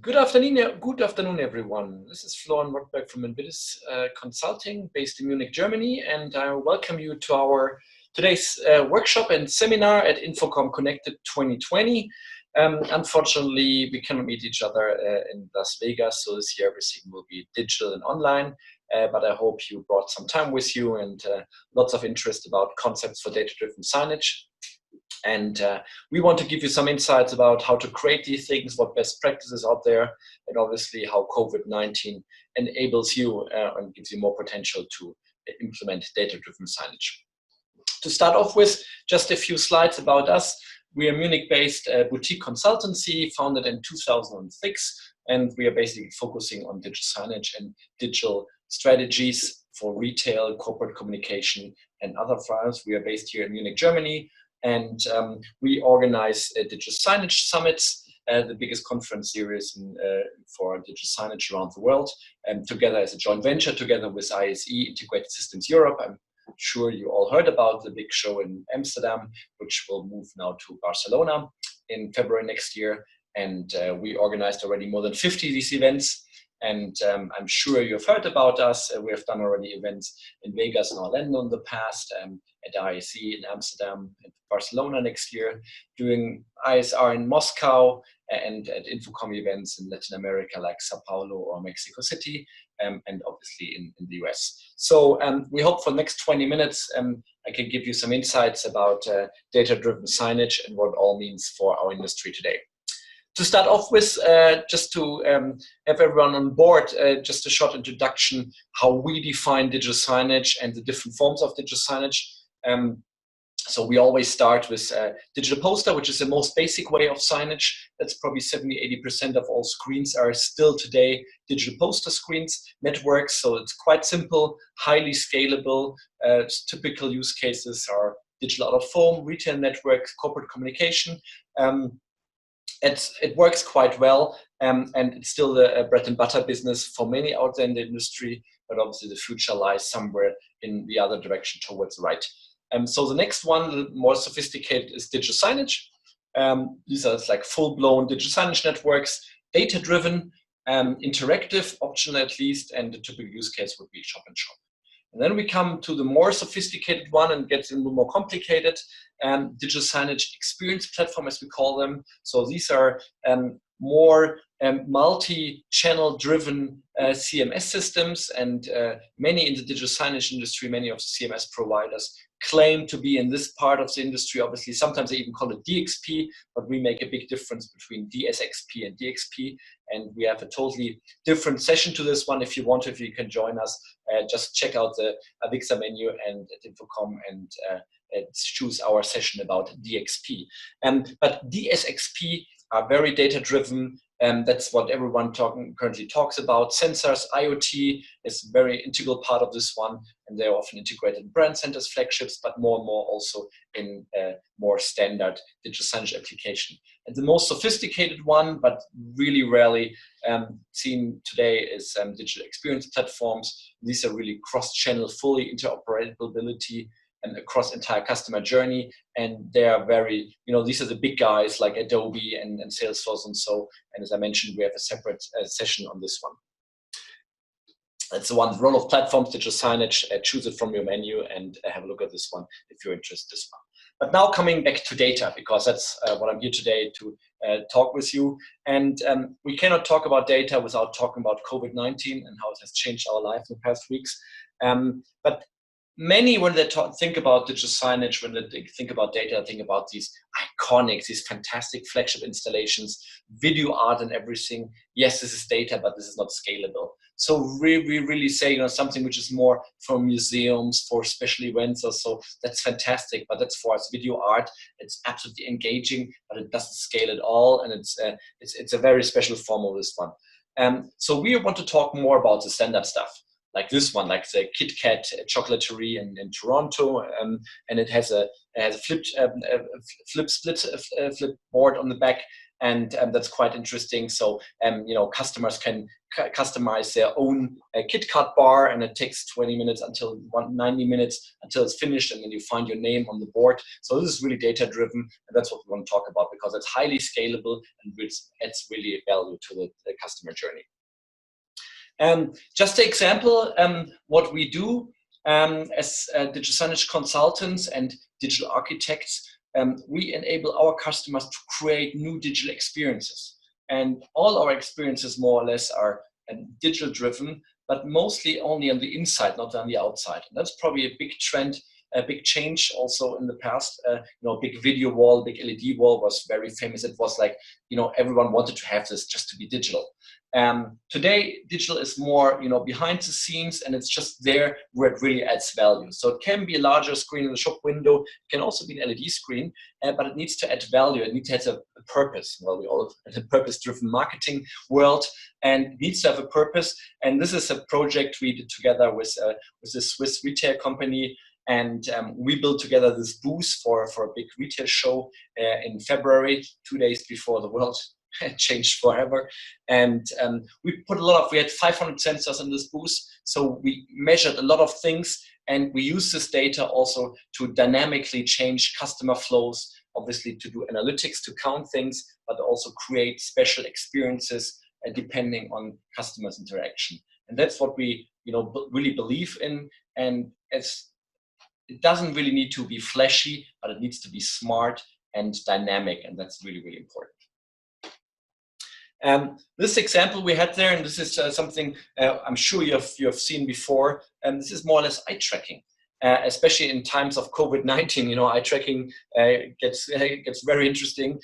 Good afternoon, everyone. This is Florian Rotberg from Invidis Consulting, based in Munich, Germany, and I welcome you to our today's workshop and seminar at Infocom Connected 2020. Unfortunately, we cannot meet each other in Las Vegas, so this year everything will be digital and online. But I hope you brought some time with you and lots of interest about concepts for data-driven signage. And we want to give you some insights about how to create these things, what best practices out there, and obviously how COVID-19 enables you and gives you more potential to implement data-driven signage. To start off with, just a few slides about us. We are Munich-based boutique consultancy founded in 2006, and we are basically focusing on digital signage and digital strategies for retail, corporate communication, and other files. We are based here in Munich, Germany. And we organize digital signage summits, the biggest conference series for digital signage around the world, together as a joint venture, together with ISE, Integrated Systems Europe. I'm sure you all heard about the big show in Amsterdam, which will move now to Barcelona in February next year. And we organized already more than 50 of these events. And I'm sure you've heard about us. We have done already events in Vegas and Orlando in the past, at ISE in Amsterdam and Barcelona next year, doing ISR in Moscow, and at Infocom events in Latin America like Sao Paulo or Mexico City, and obviously in the US. So we hope for the next 20 minutes I can give you some insights about data-driven signage and what it all means for our industry today. To start off with, just to have everyone on board, just a short introduction, how we define digital signage and the different forms of digital signage. So we always start with digital poster, which is the most basic way of signage. That's probably 70–80% of all screens are still today digital poster screens, networks. So it's quite simple, highly scalable. Typical use cases are digital out of home, retail networks, corporate communication. It works quite well, and it's still a bread and butter business for many out there in the industry, but obviously the future lies somewhere in the other direction towards the right. So the next one, more sophisticated, is digital signage. These are like full-blown digital signage networks, data-driven, interactive, optional at least, and the typical use case would be shop and shop. And then we come to the more sophisticated one and gets a little more complicated, digital signage experience platform, as we call them. So these are more multi-channel driven CMS systems, and many in the digital signage industry, many of the CMS providers claim to be in this part of the industry. Obviously, sometimes they even call it DXP, but we make a big difference between DSXP and DXP. And we have a totally different session to this one. If you want, if you can join us, just check out the Avixa menu and at Infocom and choose our session about DXP. But DSXP are very data-driven. That's what everyone currently talks about. Sensors, IoT is a very integral part of this one, and they're often integrated in brand centers, flagships, but more and more also in more standard digital signage application. And the most sophisticated one, but really rarely seen today, is digital experience platforms. These are really cross-channel, fully interoperability and across entire customer journey. And they are very, these are the big guys like Adobe and Salesforce and so. And as I mentioned, we have a separate session on this one. That's the one, role of platforms, digital signage. Choose it from your menu and have a look at this one if you're interested in this one. But now coming back to data, because that's what I'm here today to talk with you. And we cannot talk about data without talking about COVID-19 and how it has changed our life in the past weeks. But many, when they think about digital signage, when they think about data, think about these iconic, these fantastic flagship installations, video art and everything. Yes, this is data, but this is not scalable. So we really say something which is more for museums, for special events or so. That's fantastic, but that's for us video art. It's absolutely engaging, but it doesn't scale at all, and it's a very special form of this one. So we want to talk more about the standard stuff, like this one, like the Kit Kat chocolaterie in Toronto, and it has a flip board on the back, and that's quite interesting. So customers can customize their own KitKat bar, and it takes 20 minutes until 90 minutes until it's finished, and then you find your name on the board. So this is really data driven, and that's what we want to talk about, because it's highly scalable and which adds really value to the customer journey. Just an example, what we do as digital signage consultants and digital architects, we enable our customers to create new digital experiences. And all our experiences more or less are digital driven, but mostly only on the inside, not on the outside. And that's probably a big trend, a big change also in the past. Big video wall, big LED wall was very famous. It was like, everyone wanted to have this just to be digital. Today, digital is more, behind the scenes, and it's just there where it really adds value. So it can be a larger screen in the shop window. It can also be an LED screen, but it needs to add value. It needs to have a purpose. Well, we all have a purpose-driven marketing world, and it needs to have a purpose. And this is a project we did together with a Swiss retail company. And we built together this booth for a big retail show in February, 2 days before the world changed forever. And we had 500 sensors in this booth. So we measured a lot of things, and we use this data also to dynamically change customer flows, obviously to do analytics, to count things, but also create special experiences depending on customers' interaction. And that's what we really believe in. And it doesn't really need to be flashy, but it needs to be smart and dynamic, and that's really, really important. This example we had there, and this is something I'm sure you have seen before, and this is more or less eye tracking. Especially in times of COVID-19, eye tracking gets very interesting.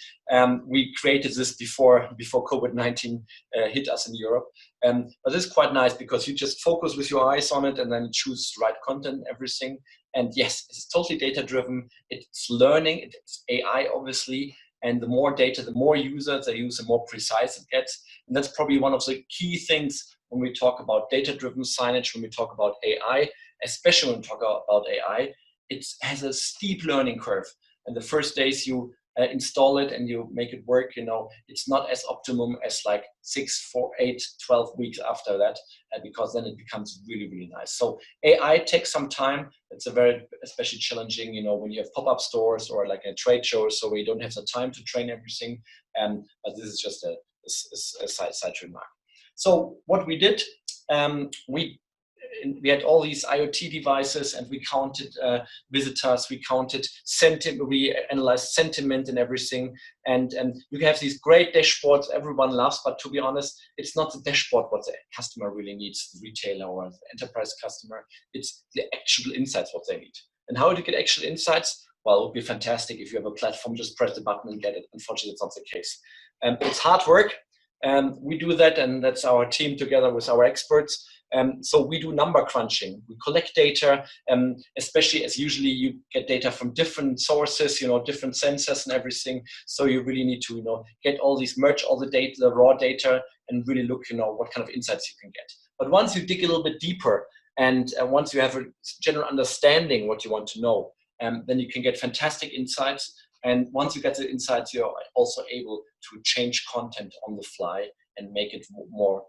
We created this before COVID-19 hit us in Europe. But this is quite nice because you just focus with your eyes on it and then choose the right content, everything. And yes, it's totally data driven. It's learning, it's AI obviously. And the more data, the more users they use, the more precise it gets. And that's probably one of the key things when we talk about data-driven signage, when we talk about AI, especially when we talk about AI, it has a steep learning curve. And the first days you install it and you make it work, it's not as optimum as like 6, 4, 8, 12 weeks after that, because then it becomes really, really nice. So AI takes some time. It's especially challenging, when you have pop-up stores or like a trade show, so we don't have the time to train everything. But this is just a side remark. So what we did, we had all these IoT devices, and we counted visitors, we counted sentiment, we analyzed sentiment and everything. And you have these great dashboards everyone loves, but to be honest, it's not the dashboard what the customer really needs, the retailer or the enterprise customer. It's the actual insights what they need. And how to get actual insights? Well, it would be fantastic if you have a platform, just press the button and get it. Unfortunately, it's not the case. It's hard work. We do that, and that's our team together with our experts. So we do number crunching. We collect data, especially as usually you get data from different sources, different sensors and everything. So you really need to, get all these, merge all the data, the raw data, and really look, what kind of insights you can get. But once you dig a little bit deeper, and once you have a general understanding what you want to know, then you can get fantastic insights. And once you get the insights, you're also able to change content on the fly and make it more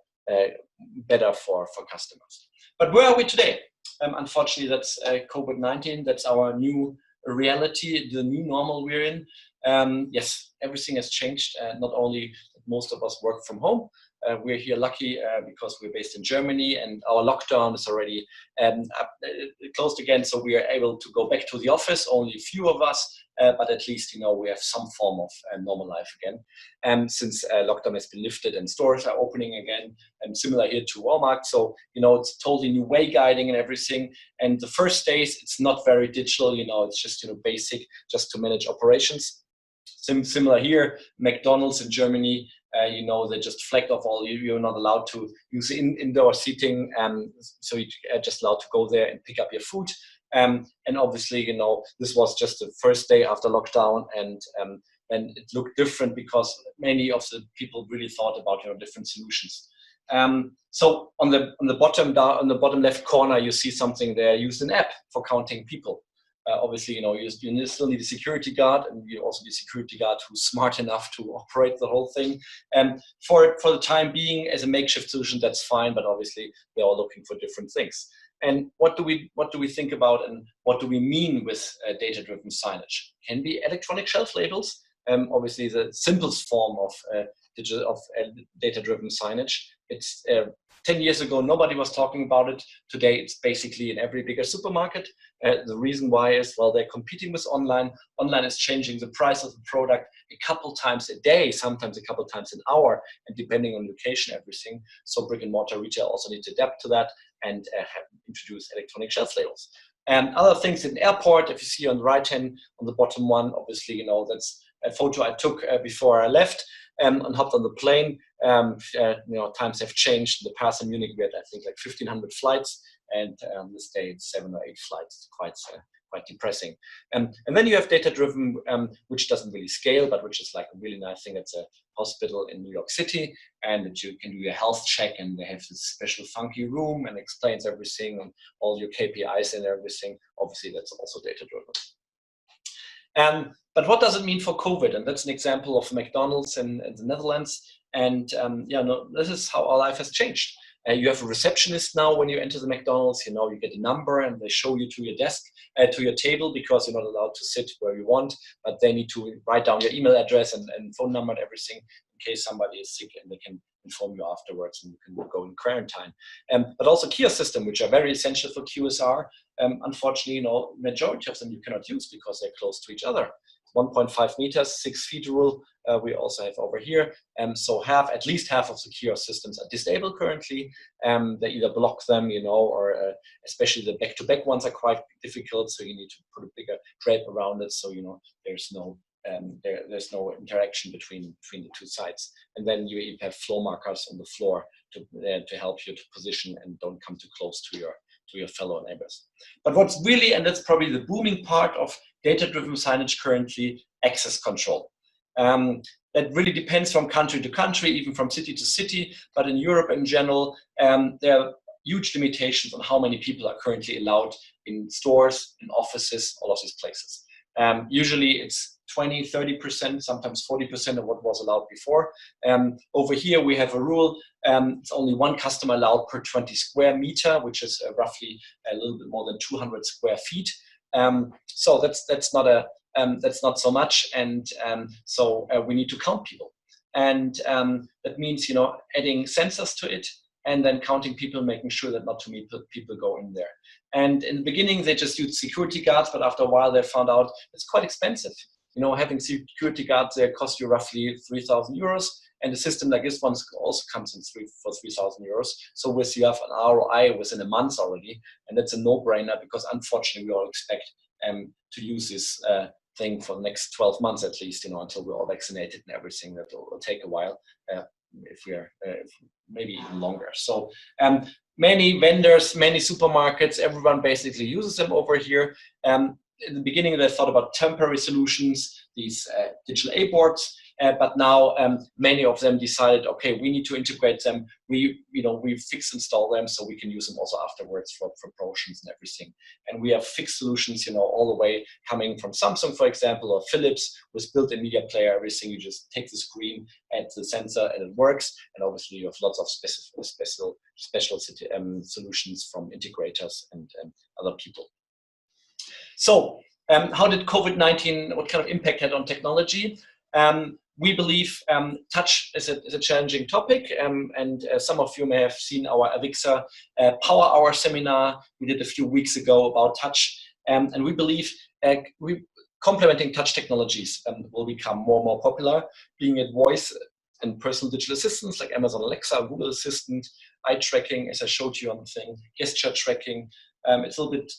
better for customers. But where are we today? Unfortunately, that's COVID-19. That's our new reality, the new normal we're in. Yes, everything has changed. Not only most of us work from home. We're here lucky because we're based in Germany, and our lockdown is already closed again. So we are able to go back to the office, only a few of us, but at least, we have some form of normal life again. Since lockdown has been lifted and stores are opening again, and similar here to Walmart. So, it's totally new way guiding and everything. And the first days, it's not very digital, it's just, basic, just to manage operations. Similar here, McDonald's in Germany, they just flagged off all, you're not allowed to use indoor seating, so you're just allowed to go there and pick up your food. And obviously, this was just the first day after lockdown, and it looked different because many of the people really thought about different solutions. So on the bottom left corner, you see something there. Use an app for counting people. obviously, you still need a security guard, and you also need a security guard who's smart enough to operate the whole thing. For the time being, as a makeshift solution, that's fine, but obviously they're all looking for different things. And what do we think about, and what do we mean with data-driven signage? Can be electronic shelf labels. Obviously, the simplest form of data-driven signage. It's 10 years ago, nobody was talking about it. Today, it's basically in every bigger supermarket. The reason why is, well, they're competing with online. Online is changing the price of the product a couple times a day, sometimes a couple times an hour, and depending on location, everything. So brick and mortar retail also need to adapt to that and introduce electronic shelf labels. And other things in airport, if you see on the right hand, on the bottom one, obviously, that's a photo I took before I left and hopped on the plane. Times have changed. In the past in Munich, we had, I think, like 1,500 flights, and this day it's 7 or 8 flights. Quite depressing. And then you have data-driven, which doesn't really scale, but which is like a really nice thing. It's a hospital in New York City, and that you can do a health check, and they have this special funky room and explains everything and all your KPIs and everything. Obviously, that's also data-driven. But what does it mean for COVID? And that's an example of McDonald's in the Netherlands. And this is how our life has changed. You have a receptionist now when you enter the McDonald's. You get a number, and they show you to your desk, to your table, because you're not allowed to sit where you want. But they need to write down your email address and phone number and everything in case somebody is sick, and they can inform you afterwards, and you can go in quarantine. But also kiosk system, which are very essential for QSR. Unfortunately, majority of them you cannot use because they're close to each other. 1.5 meters, 6 feet rule. We also have over here. So at least half of the kiosk systems are disabled currently. They either block them, or especially the back-to-back ones are quite difficult. So you need to put a bigger drape around it. So there's no interaction between the two sides. And then you even have floor markers on the floor to help you to position and don't come too close to your fellow neighbors. But what's really, and that's probably the booming part of data-driven signage currently, access control. That really depends from country to country, even from city to city. But in Europe in general, there are huge limitations on how many people are currently allowed in stores, in offices, all of these places. Usually it's 20, 30%, sometimes 40% of what was allowed before. Over here we have a rule. It's only one customer allowed per 20 square meter, which is roughly a little bit more than 200 square feet. So that's not so much, and so we need to count people, and that means adding sensors to it, and then counting people, making sure that not too many people go in there. And in the beginning they just used security guards, but after a while they found out it's quite expensive. Having security guards there cost you roughly 3,000 euros, and a system like this one also comes in for 3,000 euros. So you have an ROI within a month already, and that's a no-brainer, because unfortunately we all expect to use this thing for the next 12 months at least, until we're all vaccinated and everything. That will take a while, if maybe even longer. So many vendors, many supermarkets, everyone basically uses them over here. In the beginning, they thought about temporary solutions, these digital A-boards, but now many of them decided, okay, we need to integrate them. We install them so we can use them also afterwards for promotions and everything. And we have fixed solutions, all the way coming from Samsung, for example, or Philips, with built-in media player, everything. You just take the screen, add the sensor, and it works. And obviously, you have lots of special solutions from integrators and other people. So how did COVID-19, what kind of impact had on technology? We believe touch is a challenging topic, and some of you may have seen our Avixa Power Hour seminar we did a few weeks ago about touch, and we believe complementing touch technologies will become more and more popular, being it voice and personal digital assistants like Amazon Alexa, Google Assistant, eye tracking, as I showed you on the thing, gesture tracking. It's a little bit,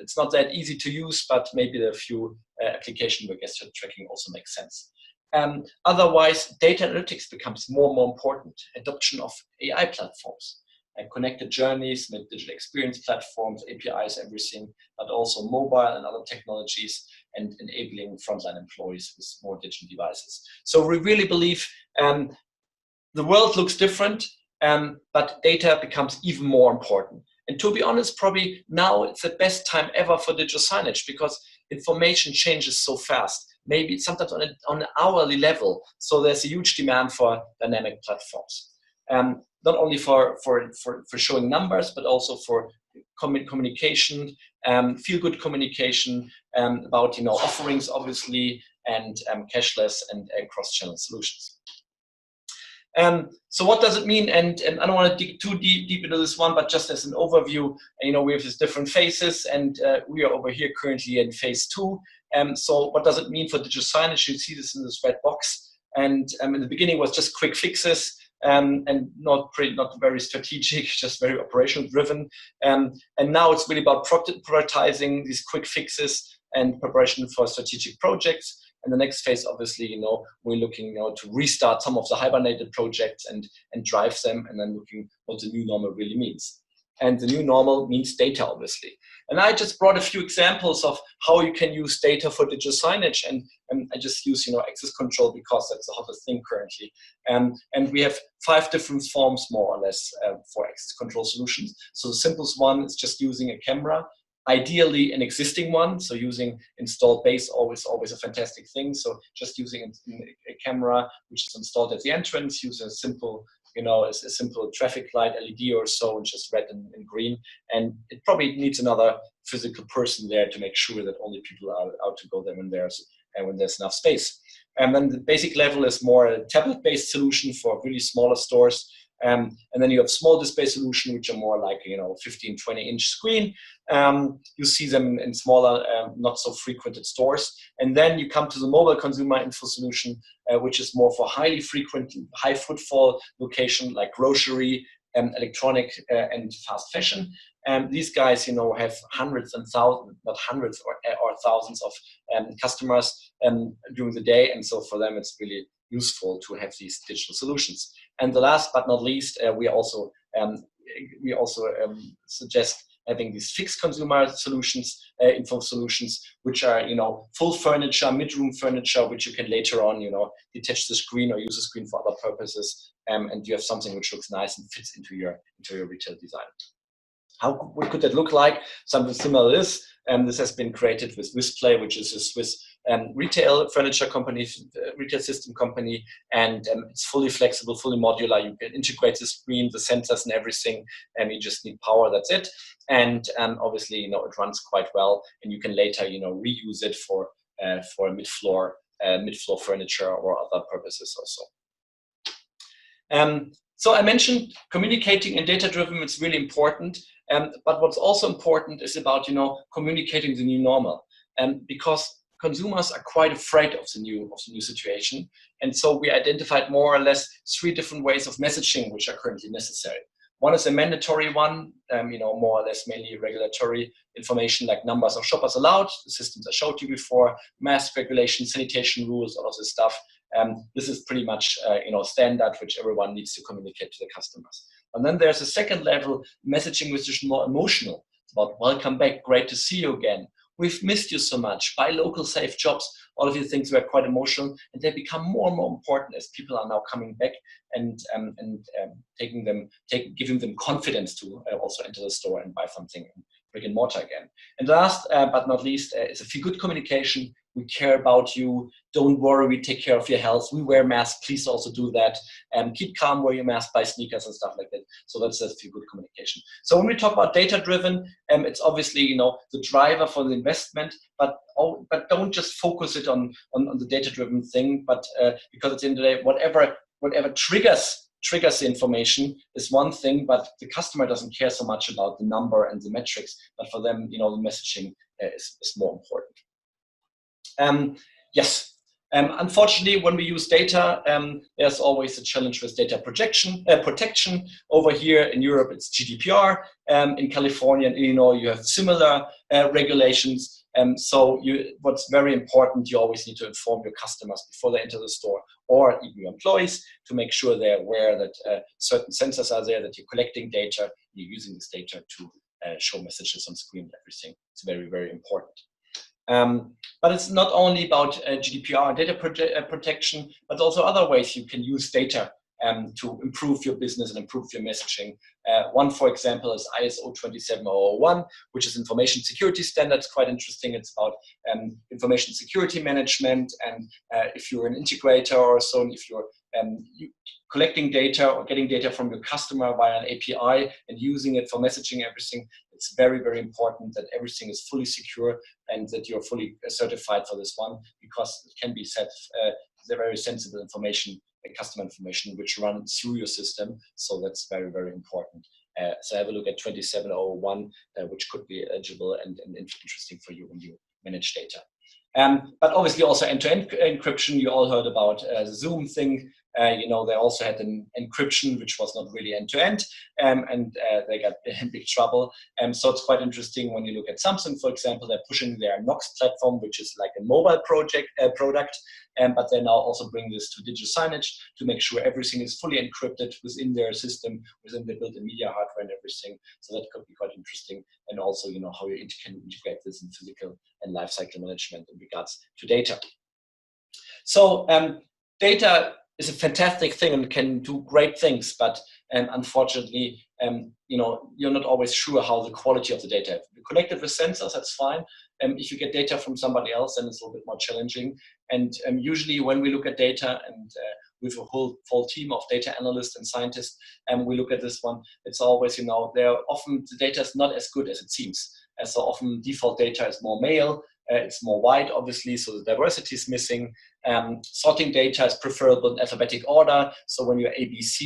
it's not that easy to use, but maybe there are a few applications where gesture tracking also makes sense. Otherwise, data analytics becomes more and more important. Adoption of AI platforms and connected journeys, with digital experience platforms, APIs, everything, but also mobile and other technologies, and enabling frontline employees with more digital devices. So we really believe the world looks different, but data becomes even more important. And to be honest, probably now it's the best time ever for digital signage because information changes so fast, maybe sometimes on an hourly level. So there's a huge demand for dynamic platforms. Not only for showing numbers, but also for communication, feel-good communication about offerings, obviously, and cashless and cross-channel solutions. So what does it mean? And I don't want to dig too deep into this one, but just as an overview, we have these different phases, and we are over here currently in phase 2. So what does it mean for digital signage? You see this in this red box. And in the beginning was just quick fixes and not very strategic, just very operational driven. And now it's really about prioritizing these quick fixes and preparation for strategic projects. And the next phase, obviously, we're looking to restart some of the hibernated projects and drive them, and then looking what the new normal really means. And the new normal means data, obviously. And I just brought a few examples of how you can use data for digital signage, and I just use access control because that's the hottest thing currently. And we have 5 different forms, more or less, for access control solutions. So the simplest one is just using a camera. Ideally, an existing one, so using installed base, always a fantastic thing. So just using a camera which is installed at the entrance, use a simple, a simple traffic light LED or so, and just red and green. And it probably needs another physical person there to make sure that only people are allowed to go there when there's enough space. And then the basic level is more a tablet-based solution for really smaller stores. And then you have small display solution, which are more like 15, 20-inch screen. You see them in smaller, not so frequented stores. And then you come to the mobile consumer info solution, which is more for highly frequent, high footfall location like grocery, electronic, and fast fashion. These guys, have hundreds and thousands, not hundreds or thousands of customers during the day. And so for them, it's really useful to have these digital solutions. And the last but not least, we also suggest having these fixed consumer solutions, info solutions, which are full furniture, mid-room furniture, which you can later on detach the screen or use the screen for other purposes, and you have something which looks nice and fits into your retail design. What could that look like? Something similar to this. This has been created with Swissplay, which is a Swiss retail furniture company, retail system company, and it's fully flexible, fully modular. You can integrate the screen, the sensors, and everything, and you just need power. That's it. And obviously, it runs quite well, and you can later, reuse it for mid-floor furniture or other purposes also. So I mentioned communicating and data-driven is really important. But what's also important is about communicating the new normal, because consumers are quite afraid of the new situation, and so we identified more or less 3 different ways of messaging which are currently necessary. One is a mandatory one, more or less mainly regulatory information like numbers of shoppers allowed, the systems I showed you before, mask regulation, sanitation rules, all of this stuff. This is pretty much standard which everyone needs to communicate to the customers. And then there's a second level messaging which is more emotional. It's about welcome back, great to see you again. We've missed you so much. Buy local, safe jobs. All of these things were quite emotional, and they become more and more important as people are now coming back and giving them confidence to also enter the store and buy something in brick and mortar again. And last but not least is a feel good communication. We care about you. Don't worry, we take care of your health. We wear masks. Please also do that. Keep calm, wear your mask, buy sneakers and stuff like that. So that's a feel good communication. So when we talk about data-driven, it's obviously the driver for the investment, but don't just focus it on the data-driven thing. But because at the end of the day, whatever triggers the information is one thing, but the customer doesn't care so much about the number and the metrics. But for them, the messaging is more important. Yes. Unfortunately, when we use data, there's always a challenge with data protection. Over here in Europe, it's GDPR. In California and Illinois, you have similar regulations. So what's very important, you always need to inform your customers before they enter the store, or even your employees, to make sure they're aware that certain sensors are there, that you're collecting data, you're using this data to show messages on screen and everything. It's very, very important. But it's not only about GDPR and data protection, but also other ways you can use data to improve your business and improve your messaging. One, for example, is ISO 27001, which is information security standards. Quite interesting. It's about information security management, and if you're an integrator or so, and if you're collecting data or getting data from your customer via an API and using it for messaging everything, it's very, very important that everything is fully secure and that you're fully certified for this one, because it can be said the very sensitive information, customer information, which runs through your system. So that's very, very important. So have a look at 27001, which could be eligible and interesting for you when you manage data. But obviously also end-to-end encryption. You all heard about the Zoom thing. They also had an encryption which was not really end-to-end, and they got in big trouble. So it's quite interesting when you look at Samsung, for example. They're pushing their Knox platform, which is like a mobile product, but they now also bring this to Digital Signage to make sure everything is fully encrypted within their system, within the built-in media hardware and everything. So that could be quite interesting. And also, how you can integrate this in physical and lifecycle management in regards to data. So data is a fantastic thing and can do great things, but unfortunately, you're not always sure how the quality of the data. If you collect it with sensors, that's fine. If you get data from somebody else, then it's a little bit more challenging. And usually when we look at data, and with a full team of data analysts and scientists, and we look at this one, it's always, often the data is not as good as it seems. So often default data is more male, it's more white, obviously, so the diversity is missing. Sorting data is preferable in alphabetic order. So when you're ABC,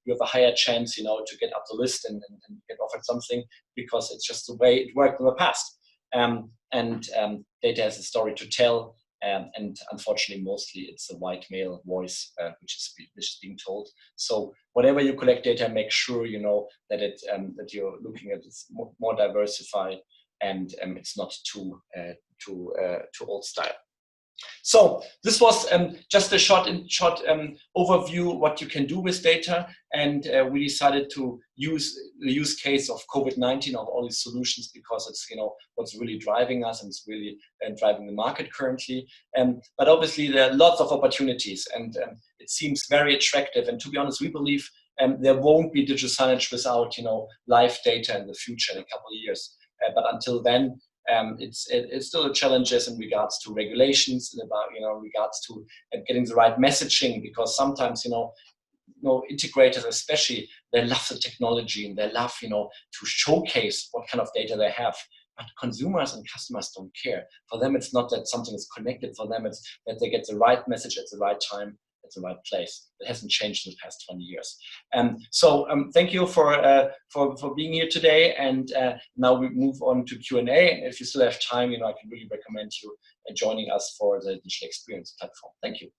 you have a higher chance, to get up the list and get offered something, because it's just the way it worked in the past. Data has a story to tell. And unfortunately, mostly it's a white male voice which is being told. So whenever you collect data, make sure that that you're looking at it more diversified, and it's not too old style. So this was just a short overview what you can do with data, and we decided to use the use case of COVID-19 of all these solutions, because it's what's really driving us, and it's really driving the market currently. But obviously there are lots of opportunities, and it seems very attractive. And to be honest, we believe there won't be digital signage without live data in the future in a couple of years. But until then, it's still challenges in regards to regulations, and about regards to getting the right messaging, because sometimes integrators especially, they love the technology and they love to showcase what kind of data they have. But consumers and customers don't care. For them, it's not that something is connected. For them, it's that they get the right message at the right time, at the right place. It hasn't changed in the past 20 years. So thank you for being here today. And now we move on to Q&A. And if you still have time, I can really recommend you joining us for the Digital Experience platform. Thank you.